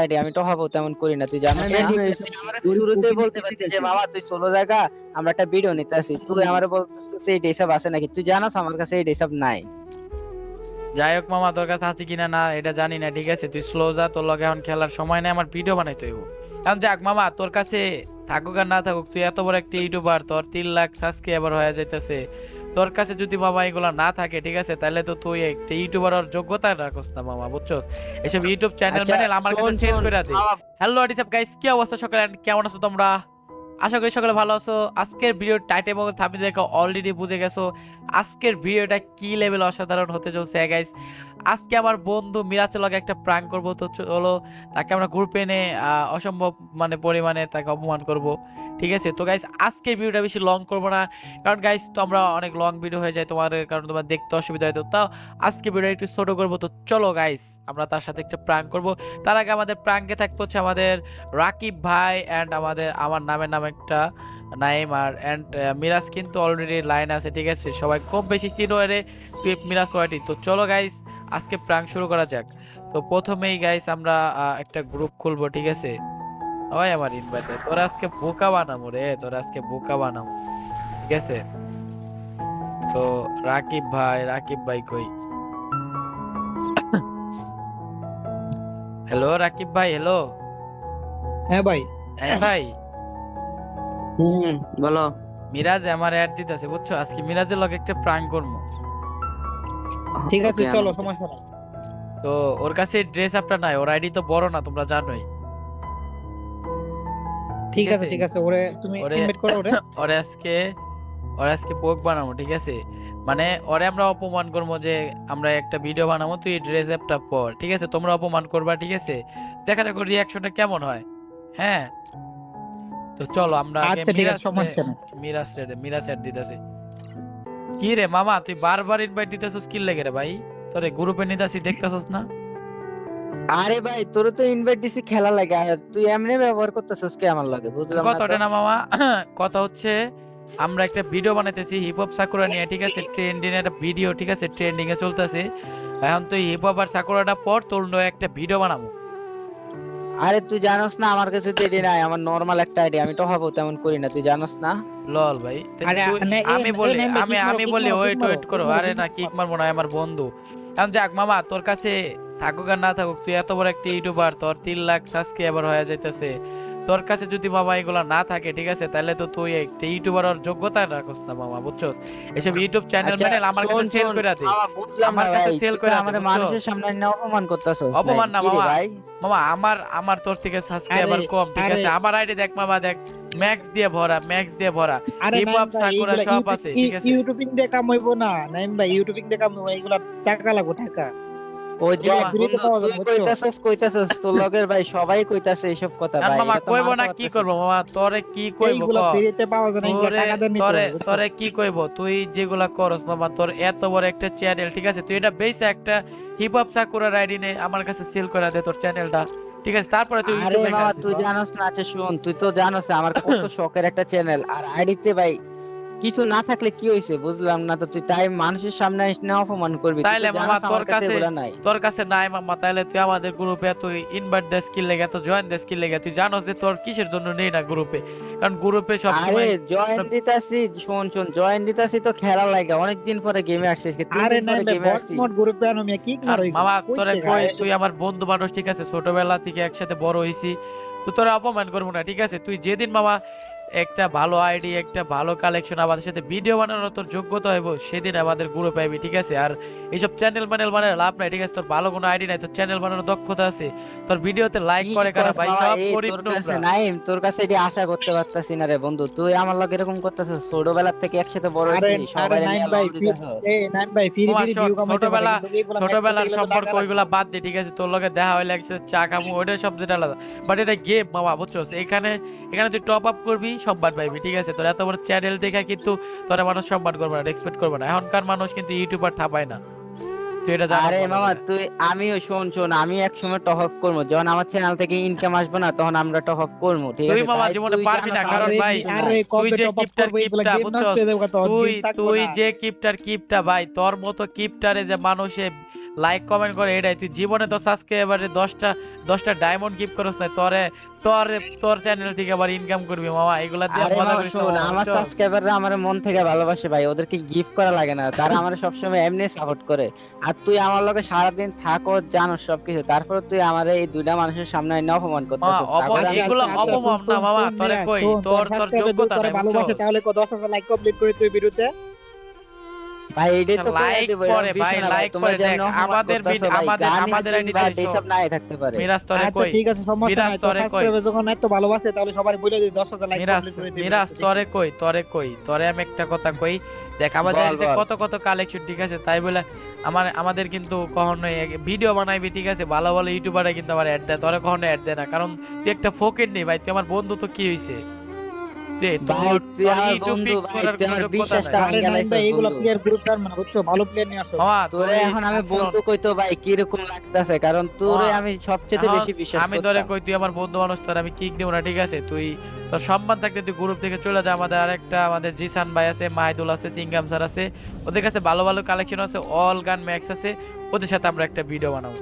ID, আমি তো হবো তেমন করি না, তুই জানিস না। আমার শুরুতেই বলতে পারছিস যে বাবা তুই সোলো জায়গা, আমরা একটা ভিডিও নিতে আসি, তুই আমারে বলছিস এই হিসাব আছে নাকি? তুই জানাস আমার কাছে এই হিসাব নাই। যাই হোক মামা, তোর কাছে আছে কিনা না এটা জানি না, ঠিক আছে? তুই স্লো যা, তোর লগে এখন খেলার সময় নেই, আমার ভিডিও বানাইতে হইব। এখন যাক মামা, তোর কাছে থাকুক আর না থাকুক, তুই এত বড় একটা ইউটিউবার, তোর 3 লাখ সাবস্ক্রাইবার হয়ে যাইতেছে। তোর কাছে যদি মামা এগুলা না থাকে, ঠিক আছে, তাহলে তো তুই একটা ইউটিউবার হওয়ার যোগ্যতা রাখস না মামা, বুঝছস? এসব ইউটিউব চ্যানেল আচ্ছা ম্যানেল আমার কাছে শোন সেল শোন করে দে। বাবা, হ্যালো হোয়াটসঅ্যাপ গাইস, কি অবস্থা সকালে, কেমন আছো তোমরা? আশা করি সকলে ভালো আছো। আজকের ভিডিওর টাইটেল এবং থাম্বনেল দেখে অলরেডি বুঝে গেছো আজকের ভিডিওটা কি লেভেল অসাধারণ হতে চলছে গাইস। আজকে আমার বন্ধু মিরাজের লগে একটা প্র্যাঙ্ক করব, তো চলো তাকে আমরা গ্রুপে এনে অসম্ভব মানে পরিমাণে তাকে অপমান করব। ঠিক আছে তো গাইস, আজকে ভিডিওটা বেশি লং করব না, কারণ গাইস তো আমরা অনেক লং ভিডিও হয়ে যায় তোমার, কারণ তোমার দেখতে অসুবিধা হয়, তো তাও আজকে ভিডিওটা একটু ছোট করব। তো চলো গাইস, আমরা তার সাথে একটা প্র্যাঙ্ক করব। তার আগে আমাদের প্র্যাঙ্কে থাকতে হচ্ছে আমাদের রাকিব ভাই এন্ড আমার নামে একটা নাইম আর এন্ড মিরাজ কিন্তু অলরেডি লাইন আছে, ঠিক আছে? সবাই কম বেশি চিনো এরে, মিরাজ ওয়াইটি। তো চলো গাইস, আজকে প্র্যাঙ্ক শুরু করা যাক। তো প্রথমেই গাইস আমরা একটা গ্রুপ খুলবো, ঠিক আছে? ওই আমার ইনভাইট দে, তোরা আজকে বোকা বানাবো রে, তোরা আজকে বোকা বানাবো, ঠিক আছে? তো রাকিব ভাই কই? হ্যালো রাকিব ভাই, হ্যালো। হ্যাঁ ভাই। হ্যাঁ ভাই, বলো। মিরাজ আমার অ্যাড দিতেছে, বুঝছো? আজকে মিরাজের লগে একটা প্র্যাঙ্ক করবো। ঠিক আছে, ওকে, চলো, সমস্যা নাই। তো ওর কাছে ড্রেস আপটা নাই, ওর আইডি তো বড় না, তোমরা জানোই, ঠিক ঠিক আছে আছে? ঠিক আছে, ওরে তুমি ওরে ইনভাইট করো ওরে। ওরে আজকে ওরে আজকে পোক বানাবো, ঠিক আছে? মানে ওরে আমরা অপমান করবো যে আমরা একটা ভিডিও বানাবো, তুই ড্রেস আপটা পর, ঠিক আছে? তোমরা অপমান করবা, ঠিক আছে? দেখা যাক রিয়াকশনটা কেমন হয়। হ্যাঁ, তো চলো আমরা আগে আচ্ছা ঠিক আছে, সমস্যা নাই। মিরাজ অ্যাড দিতেছে। কি রে মামা, তুই বারবার ইনভাইট দিতেছিস কি লেগে রে ভাই? তোরে গ্রুপে নিতাছি, দেখতেছিস না? আরে ভাই তোর তো ইনভাইট দিছি খেলা লাগে, আর তুই এমনি ব্যবহার করতেছিস কে আমার লাগে, বুঝলাম না কথা তো। ওঠে না মামা। কথা হচ্ছে আমরা একটা ভিডিও বানাইতেছি হিপ হপ সাকুরা নিয়ে, ঠিক আছে? ট্রেন্ডিং একটা ভিডিও, ঠিক আছে? ট্রেন্ডিং এ চলতেছে। এখন তুই হিপ হপ আর সাকুরাটা পর, তোর নয় একটা ভিডিও বানাবো। আরে তুই জানোস না আমার কাছে তো এডি নাই, আমার নরমাল একটা আইডি, আমি তো হবো তেমন করি না, তুই জানোস না। লল ভাই, আরে তুই না, এই আমি এই বলি নাইম ভাই, আমি কিক মারো আমি কিক বলি মারো কিক ওয়েট মারো ওয়েট করো, কিক মারো আরে না কিক মারবো না, আমার বন্ধু। এখন যাক মামা, তোর কাছে থাকুক আর না থাকুক, তুই এত বড় একটা ইউটিউবার, তোর 3 লাখ সাবস্ক্রাইবার হয়ে যাইতেছে। তোর কাছে যদি মামা এগুলা না থাকে, ঠিক আছে, তাহলে তো তুই একটা ইউটিউবার হওয়ার যোগ্যতা রাখস না মামা, বুঝছস? এসব ইউটিউব চ্যানেল আচ্ছা ম্যানেল আমার কাছে শোন সেল শোন করে দে, বাবা, বুঝলাম আমার না কাছে ভাই, সেল তুই তো করে দে, আমাদের বুঝছো? মানুষের সামনে এনে অপমান করতেছস নাই, অপমান না কি রে মামা। ভাই? মামা আমার আমার তোর থেকে আরে সাবস্ক্রাইবার কম, ঠিক আরে আছে? আমার আইডি দেখ মামা, দেখ, ম্যাক্স দিয়ে ভরা আরে হিপ নাইম হপ ভাই, সাকুরা এইগুলা সব আছে, ঠিক আছে? ইউটিউবিং দিয়ে কাম হইবো না নাইম ভাই, ইউটিউবিং দিয়ে কাম হইবো না, এগুলা টাকা লাগবে, টাকা। ওই কি দেখ মামা? ফ্রিতে বন্ধু, পাওয়া তুই যাবে, বুঝছো? কইতাছস তোর লগের ভাই সবাই কইতাছে এইসব কথা, আর ভাই মামা এটা তো কইবো মানতে না কি পারতাছি করবো না। মামা, তোরে কি কইবো ক? এইগুলা ফ্রিতে পাওয়া যায় না, এগুলা তোরে টাকা দিয়ে নিতে তোরে হবে, বুঝছো? তোরে কি কইবো? তুই যেগুলা করস মামা, তোর এত বড় একটা চ্যানেল, ঠিক আছে? তুই এটা বেশ একটা হিপ হপ সাকুরার আইডি নে, আমার কাছে সেল করে দে তোর চ্যানেলটা, ঠিক আছে? তারপরে তুই আরে ইউটিউব লাইনে মামা আসিস তুই ক। জানোস না, আচ্ছা শোন, তুই তো জানোস আমার কত শখের একটা চ্যানেল, আর আইডিতে ভাই কিছু না থাকলে কি হয়েছে, বুঝলাম না তো, তুই তাই মানুষের সামনে এসে না অপমান করবি? তুই তো তাইলে মামা জানোস আমার কাছে এগুলা নাই। তোর কাছে নাই মামা, তাইলে তুই আমাদের গ্রুপে তুই ইনভাইট দে স্কিল লেগে, তো জয়েন দে স্কিল লেগে। তুই জানোস যে তোর কিসের জন্য নেই না গ্রুপে, কারণ গ্রুপে আরে সবসময় জয়েন দিতাছি, শোন শোন, জয়েন দিতাছি তো খেলা লাগে, অনেকদিন পরে গেমে আসছি, আজকে তিন আরে দিন নাইম পরে ভাই, গেমে বট আসছি। মড গ্রুপে আনো মিয়া, কিক আর মারো, মামা এগুলা তোরে কইতে কই, গায়। তুই আমার বন্ধু মানুষ, ঠিক আছে? ছোটবেলা থেকে একসাথে বড় হইছি, তো তোরা অপমান করবো না, ঠিক আছে? তুই যেদিন মামা একটা ভালো আইডি, একটা ভালো কালেকশন, আমাদের সাথে ভিডিও বানানোর তোর যোগ্যতা হইব, সেদিন আমাদের গ্রুপে পাইবি, ঠিক আছে? আর এইসব চ্যানেল ম্যানেল বানানোর লাভ নাই, ঠিক আছে? তোর ভালো কোনো আইডি নাই, তোর চ্যানেল বানানোর দক্ষতা আছে, তোর ভিডিওতে লাইক কি করে কারা কস ভাই? বাবা, সব এই গরিব তোর কাছে নোংরা। নাইম, তোর কাছে এটি আশা করতে পারতাছি না রে বন্ধু, তুই আমার লগে এরকম করতেছিস, ছোটবেলা থেকে একসাথে বড় আরে হয়েছি, আরে সবাই নাইম নিয়ে ভাই, লল দিতেছস। নাইম ভাই, ফিরি মামা ফিরি শোন, ভিউ কামাইতে পারে, কিন্তু এইগুলা ম্যাক্স করতে ছোটবেলার গেলে তো সম্পর্ক টাকা লাগবে। ওইগুলা বাদ দে, ঠিক আছে? তোর লগে দেখা হইলে একসাথে চা খামু, ওইটা সব যেটা আলাদা, বাট এটা গেম মামা, বুঝছস? এখানে তুই টপ আপ করবি, সম্মান পাইবি, ঠিক আছে? তোর এত বড় চ্যানেল দেখা কিন্তু তোরা মানুষ সম্মান করবে না, এক্সপেক্ট করবে না। এখনকার মানুষ কিন্তু ইউটিউবার ঠাপায় না, তুই এটা জানাস আরে ভালো মামা করে। তুই, আমিও শোন শোন, আমি এক সময় টপ আপ করবো, যখন আমার চ্যানেল থেকে ইনকাম আসবে না তখন আমরা টপ আপ করবো, ঠিক তুই আছে? মামা তাই জীবনে তুই পারবি জানোস না, আমার কারণ কাছে ভাই কিছু নাই। আরে তুই কবে যে টপ আপ কিপটার করবো, এগুলা কিপটা, গেম নষ্ট বুঝছস? হয়ে যাবে, তখন তুই গেম থাকবো তুই না। যে কিপটারে যে মানুষে লাইক কমেন্ট করে এটাই। তুই জীবনে তো সাবস্ক্রাইবারে 10টা ডায়মন্ড গিফট করছ না, তোর চ্যানেল থেকে আবার ইনকাম করবি মামা, এগুলা দিয়ে আরে মজা মামা করিস না শোন, মামা, আমার বুঝছো? সাবস্ক্রাইবাররা আমার মন থেকে ভালোবাসে ভাই, ওদেরকে গিফট করা লাগে না, তারা আমার সবসময় এমনি সাপোর্ট করে। আর তুই আমার লগে সারাদিন থাকো, জানো সবকিছু, তারপর তুই আমার এই দুইটা মানুষের সামনে এনে অপমান মামা করতেছিস, তারপরে আমি এগুলো কি করব? অপমান না মামা, তোরে মিরাজ, কই শোন, তোর তোর তোর সাবস্ক্রাইবার যদি যোগ্যতা তোরে নাই, বুঝছো? ভালোবাসে তাহলে 10,000 লাইক কমপ্লিট করে তুই ভিডিওতে। ভাই এটাই তো করে লাইক দিব, করে এরকম ভাই, বিষয় না ভাই, লাইক তোমরা করে, যেমন দেখ অপমান আমাদের করতেছো ভাই, আমাদের গান আইডিতে বা শোন এইসব নাই থাকতে পারে। মিরাজ তোরে আচ্ছা কই, ঠিক আছে, সমস্যা মিরাজ নাই। তোর তোরে কই, সাবস্ক্রাইবার যখন এত ভালোবাসে তাহলে সবাই বলে দিই 10,000 লাইক মিরাজ কমপ্লিট করে তুই মিরাজ ভিডিওতে তোরে দেখি। কই, তোরে আমি একটা কথা কই, দেখ আমাদের বল আইডিতে বল। কত কালেকশন, ঠিক আছে? তাই বলে আমাদের কিন্তু কখনো ভিডিও বানাইবি, ঠিক আছে? ভালো ভালো ইউটিউবাররা কিন্তু আমার অ্যাড দেয়, তোরে কখনো অ্যাড দেয় না, কারণ তুই একটা ফকির নেই ভাই, তুই আমার বন্ধু, তো কি হইছে? ভাই তুই তোর আমার ইউটিউব বন্ধু পিক ভাই, করার তুই কোনো আমার যোগ্যতা বিশ্বাসটা নাই আরে ভাঙা নাইম ভাই, লাইছিস এগুলো বন্ধু। প্লেয়ার গ্রুপ তার মানে বুঝছো, ভালো প্লেয়ার নিয়ে আসো। মামা তোরে এখন আমি বন্ধু কইতো ভাই কিরকম লাগতাছে, কারণ তোরে মামা, আমি সবচেয়ে এখন বেশি বিশ্বাস আমি তোরে করতাম। কই তুই আমার বন্ধু মানুষ, তোর আমি কিক দিব না, ঠিক আছে? তুই তোর সম্মান থাকতে তুই গ্রুপ থেকে চলে যা। আমাদের জিসান ভাই আছে, মাহিদুল আছে, সিঙ্গাম স্যার আছে, ওদের কাছে ভালো ভালো কালেকশন আছে, অল গান ম্যাক্স আছে, ওদের সাথে আমরা একটা ভিডিও বানাবো।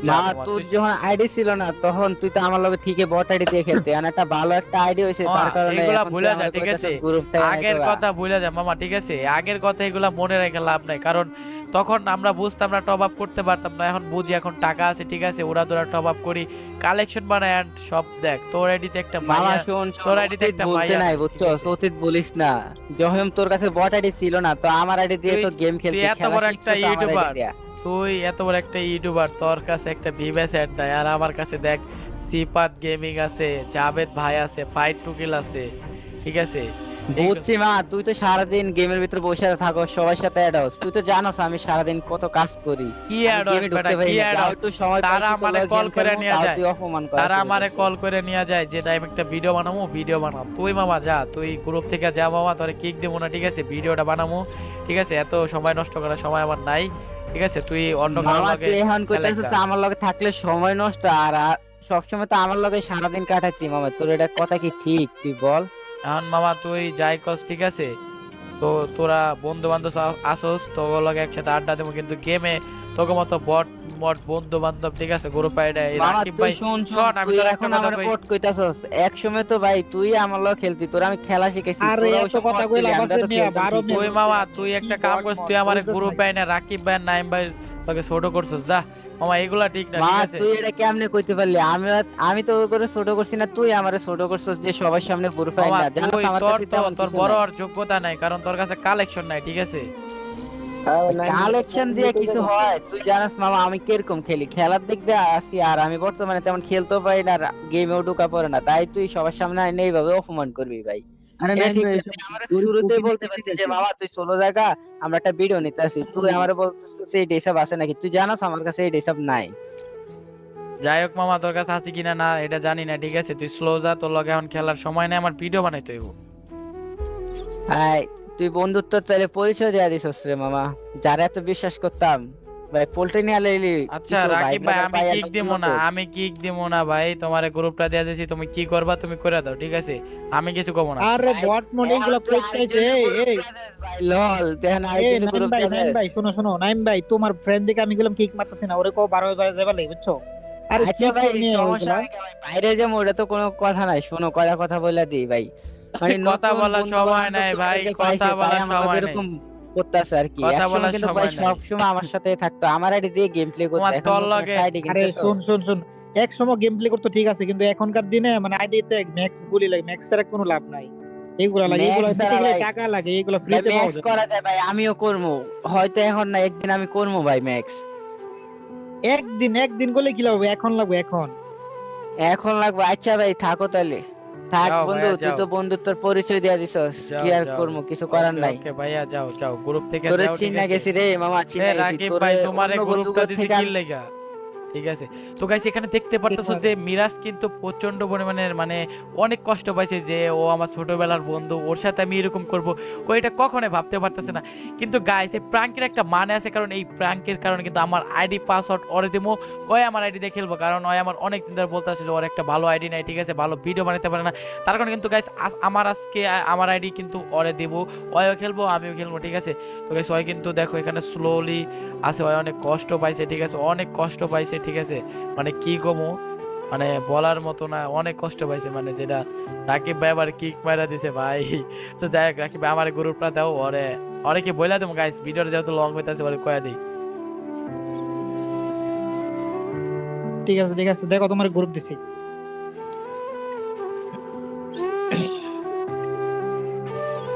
যা না মামা তোর তুই, যখন আইডি ছিল না তখন তুই তো আমার লগে ঠিকই বট আইডি দিয়ে খেলতে, এখন একটা ভালো একটা আইডি হইছে, মামা তার কারণে এগুলা এখন তুই ভুলে যা, আমার ঠিক আছে? কইতাছিস গ্রুপ থেকে আগের নাইতো। কথা ভুলে যা মামা, ঠিক আছে? আগের কথা এগুলা মনে রেখে লাভ নাই, কারণ তখন আমরা বুঝতাম না, টপ আপ করতে পারতাম না, এখন বুঝি, এখন টাকা আছে, ঠিক আছে? ওরা তোরা টপ আপ করি, কালেকশন বানাই, and সব দেখ তোর আইডিতে একটা মামা মাইয়া, শোন তোর শোন, আইডিতে অতীত একটা বলতে মাইয়া নাই নাই, ঠিক বুঝছস, আছে? অতীত বলিস না। যখন তোর কাছে বট আইডি ছিল না তো আমার আইডি দিয়ে তুই তো গেম তুই খেলতে, এত খেলা বড় একটা শিখছস আমার আইডি ইউটিউবার, দিয়া। তুই এত বড় একটা ইউটিউবার, তোর কাছে একটা ভিভ্যাস অ্যাড নাই, আর আমার কাছে দেখ সিপাত গেমিং আছে, জাভেদ ভাই আছে, ফাইট টুকিল আছে, ঠিক আছে? বুঝছি মা, তুই তো সারাদিন গেমের ভিতর বসে থাকো, সবার সাথে অ্যাড হস, তুই তো জানোস আমি সারাদিন কত কাজ করি, কি আমি অ্যাডস গেমে বেটা, ঢুকতে পারি কি না, যাও অ্যাডস? একটু সময় তারা পাইছি তো আমারে লগে কল গেম করে খেলবো, নিয়ে তাও যায়, তুই অপমান করা তারা শুরু আমারে কল করছিস। করে নিয়ে যায় যে টাইম একটা ভিডিও বানাবো, ভিডিও বানাম। তুই মামা যা, তুই গ্রুপ থেকে যা মামা, তোরে কিক দেবো না, ঠিক আছে? ভিডিওটা বানাবো, ঠিক আছে? এত সময় নষ্ট করার সময় আমার নাই, ঠিক আছে? তুই অন্য কারোর মামা লগে তুই এখন খেলা কইতাছিস গা। আমার লগে থাকলে সময় নষ্ট, আর সবসময় তো আমার লগে সারাদিন কাটাইতি, মামা তোর এটা কথা কি ঠিক তুই বল? এখন মামা তুই যাই কস, ঠিক আছে? তো তোরা বন্ধু বান্ধব আসোস, তোর লগে একসাথে আড্ডা দেবো, কিন্তু গেমে তোকে মতো বট মট বন্ধু বান্ধব, ঠিক আছে? গ্রুপ আইডি মামা রাকিব তুই ভাই, শোন শোন, শোন আমি তুই তোর একটা এখন কথা আমার কই, পট কইতাছস, এক সময় তো ভাই তুই আমার লগে খেলতি, তোর আমি খেলা শিখাইছি, আরে তোরা ওই এত সময় কথা মরছিলি, কইলা আমরা বাসে তো নিয়া খেলতাম 12 ঠিকই। মিনিট তুই মামা তুই একটা কাম করছিস, তুই আমার গ্রুপে আইনা রাকিব ভাই, নাইম ভাই তোকে ছোট করছিস, যা মামা, এগুলা ঠিক না, মা ঠিক আছে? তুই এটা কেমনে কইতে পারলি? আমি তো ওর করে ছোট করছি না, তুই আমারে ছোট করছস যে সবার সামনে প্রোফাইল মামা না, জানোস তুই আমার তোর কাছে তো তেমন তোর কিছু বড় নাই। হওয়ার যোগ্যতা নাই, কারণ তোর কাছে কালেকশন নাই, ঠিক আছে? কালেকশন দিয়ে কিছু হয়? তুই জানাস মামা আমি কিরকম খেলি, খেলার দিক দিয়ে আসি, আর আমি বর্তমানে তেমন খেলতেও পারি না, গেমেও ঢোকা পড়ে না, তাই তুই সবার সামনে আইনে এইভাবে অপমান করবি ভাই? আরে এটা নাইম ঠিক ভাই, না। এসব তুই আমার গরিব শুরুতেই ফকির বলতে পারতিস যে মামা তুই সোলো জায়গা, আমরা একটা ভিডিও নিতে আসি, তুই আমারে বলছিস এই হিসাব আছে নাকি? তুই জানাস আমার কাছে এই হিসাব নাই। যাই হোক মামা, তোর কাছে আছে কিনা না এটা জানি না, ঠিক আছে? তুই স্লো যা, তোর লগে এখন খেলার সময় নেই, আমার ভিডিও বানাইতে হইব। আই তুই বন্ধুত্ব তাহলে পরিচয় দেয়া দিছস রে মামা, যারা এত বিশ্বাস করতাম ভাই, পোল্ট্রি নিয়ে আলাইলি আচ্ছা কিছু ভাই রাকিব ভাই, ব্রাদার আমি পাইয়া কিক দিব না, আমি কিক দিব না ভাই, তোমার গ্রুপটা দিয়ে দিছি, তুমি কি করবা তুমি করে দাও, ঠিক আছে? আমি কিছু কব না। আরে বট মোড এগুলো প্লেট চাইছে। এই ভাই লল দেখেন এই আরেকজন নাইম গ্রুপ ভাই, নাইম ভাই, দেয়া। শোনো শোনো, নাইম ভাই তোমার ফ্রেন্ড দিকে আমি গেলাম কিক মারতেছি না, ওরে কো 12 যাবে লাগে, বুঝছো? আরে আচ্ছা কি ভাই নিয়ে সমস্যা ওইগুলা? নাই ভাই, বাইরে যাবো ওটা তো কোনো কথা নাই, শোনো কয়টা কথা বলে দিই ভাই, মানে কথা নতুন বলার বন্ধু সময় বান্ধব নাই ভাই, তোমাদেরকে কথা পাইছে, তাই বলার আমার লগে সময় নাই, এরকম করতেছে আর কি। কথা একসময় বলার কিন্তু ভাই সময় নাই। সবসময় আমার সাথে থাকতো, আমার আইডি দিয়ে গেম প্লে করতো, তোমার এখন তোর নতুন লগে, একটা আইডি আরে কিনছে তো। শুন শুন শুন, এক সময় গেম প্লে করতে ঠিক আছে, কিন্তু এখনকার দিনে মানে আইডিতে ম্যাক্স গুলি লাগে, ম্যাক্স ছাড়া কোনো লাভ নাই। এগুলা লাগে, এগুলা ম্যাক্স দিতে ছাড়া গেলে ভাই, টাকা লাগে, এগুলা ভাই ফ্রিতে পাওয়া ম্যাক্স যায় করা না। যায় ভাই, আমিও করবো, হয়তো এখন না একদিন আমি করবো ভাই ম্যাক্স। একদিন একদিন করলে কি লাগবে, এখন লাগবে এখন। এখন লাগবে? আচ্ছা ভাই থাকো তাহলে, থাক যাও বন্ধু, ভাইয়া তুই যাও, তো বন্ধুত্বর পরিচয় দিয়া দিছস, কি যাও আর যাও, করবো, কিছু করার ওকে নাই। ওকে ভাইয়া, যাও যাও গ্রুপ থেকে তোরে যাও, ঠিক চিন্না আছে? গেছি রে মামা, এ চিন্না গেছি রাকিব তোরে, ভাই, তোমারে অন্য গ্রুপটা বন্ধুগুলোর দিছি থেকে কি আমি। লেগা? ঠিক আছে। তো গাইস এখানে দেখতে পারতেছো যে মিরাজ কিন্তু প্রচন্ড পরিমাণের মানে অনেক কষ্ট পাইছে যে ও আমার ছোটবেলার বন্ধু, ওর সাথে আমি এরকম করব, ও এটা কখনোই ভাবতে পারতেছে না। কিন্তু গাইস এই প্র্যাঙ্কের একটা মানে আছে, কারণ এই প্র্যাঙ্কের কারণে কিন্তু আমার আইডি পাসওয়ার্ড ওরে দিমু, ওই আমার আইডি দিয়ে খেলবো, কারণ ওই আমার অনেক দিন ধরে বলতেছে যে ওর একটা ভালো আইডি নাই, ঠিক আছে, ভালো ভিডিও বানাতে পারে না। তার কারণে কিন্তু গাইস আমার আজকে আমার আইডি কিন্তু ওরে দেব, ওইও খেলবো আমিও খেলবো, ঠিক আছে। তো গাইস ওই কিন্তু দেখো এখানে স্লোলি আছে, ওই অনেক কষ্ট পাইছে, ঠিক আছে, অনেক কষ্ট পাইছে, ঠিক আছে, মানে কি কমু, মানে বলার মতো না, অনেক কষ্ট পাইছে, মানে যেটা রাকিব ভাই আবার কিক মারা দিছে ভাই। তো যাই হোক রাকিব ভাই আমার গ্রুপটা দাও, ওরে ওরে কি বইলা দেবো গাইস, ভিডিওটা যেহেতু লং হইতাছে ওরে কয়া দিই। ঠিক আছে ঠিক আছে, দেখো তোমার গ্রুপ দিছি।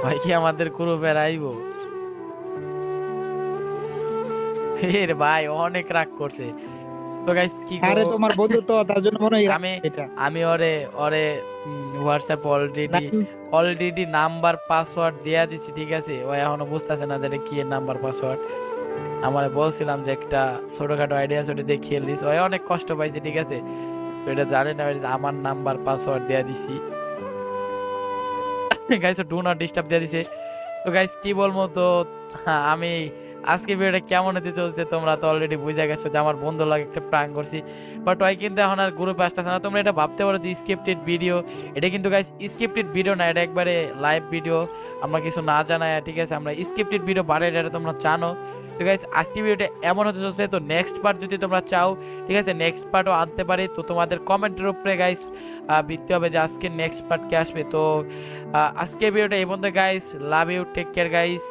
ভাই কি আমাদের গ্রুপে আইবো? এর ভাই অনেক রাগ করছে। তো গাইস কি আরে করবো, তোমার বন্ধু তো, তার জন্য মনে হয় আমি এটা আমি ওরে ওরে হোয়াটসঅ্যাপ অলরেডি নাম্বার পাসওয়ার্ড দেয়া দিছি, ঠিক আছে, ও এখনো বুঝতেছে না যে এটা কি নাম্বার পাসওয়ার্ড। আমার বলছিলাম যে একটা ছোটখাটো আইডিয়া ছোট দিয়ে খেলে দিস, ও অনেক কষ্ট পাইছে, ঠিক আছে, তো এটা জানে না ওই যে আমার নাম্বার পাসওয়ার্ড দেয়া দিছি। গাইস ডু নট ডিস্টার্ব দেয়া দিছে। তো গাইস কি বলবো তো, হ্যাঁ, আমি আজকে ভিডিওটা কেমন হতে চলছে তোমরা তো অলরেডি বুঝে গেছো যে আমার বন্ধু লাগে একটা প্র্যাঙ্ক করছি, বাট ওই কিন্তু এখন আর গ্রুপে আসতেছে না। তোমরা এটা ভাবতে পারো যে স্ক্রিপ্টেড ভিডিও, এটা কিন্তু গাইস স্ক্রিপ্টেড ভিডিও না, এটা একবারে লাইভ ভিডিও, আমরা কিছু না জানাই, ঠিক আছে, আমরা স্ক্রিপ্টেড ভিডিও বাড়াই, এটা তোমরা জানো। তো গাইস আজকে ভিডিওটা এমন হতে চলছে, তো নেক্সট পার্ট যদি তোমরা চাও, ঠিক আছে, নেক্সট পার্টও আনতে পারি, তো তোমাদের কমেন্টের উপরে গাইস ভিত্তি হবে যে আজকে নেক্সট পার্ট কে আসবে। তো আজকে ভিডিওটা এই পর্যন্ত guys, love you, take care guys.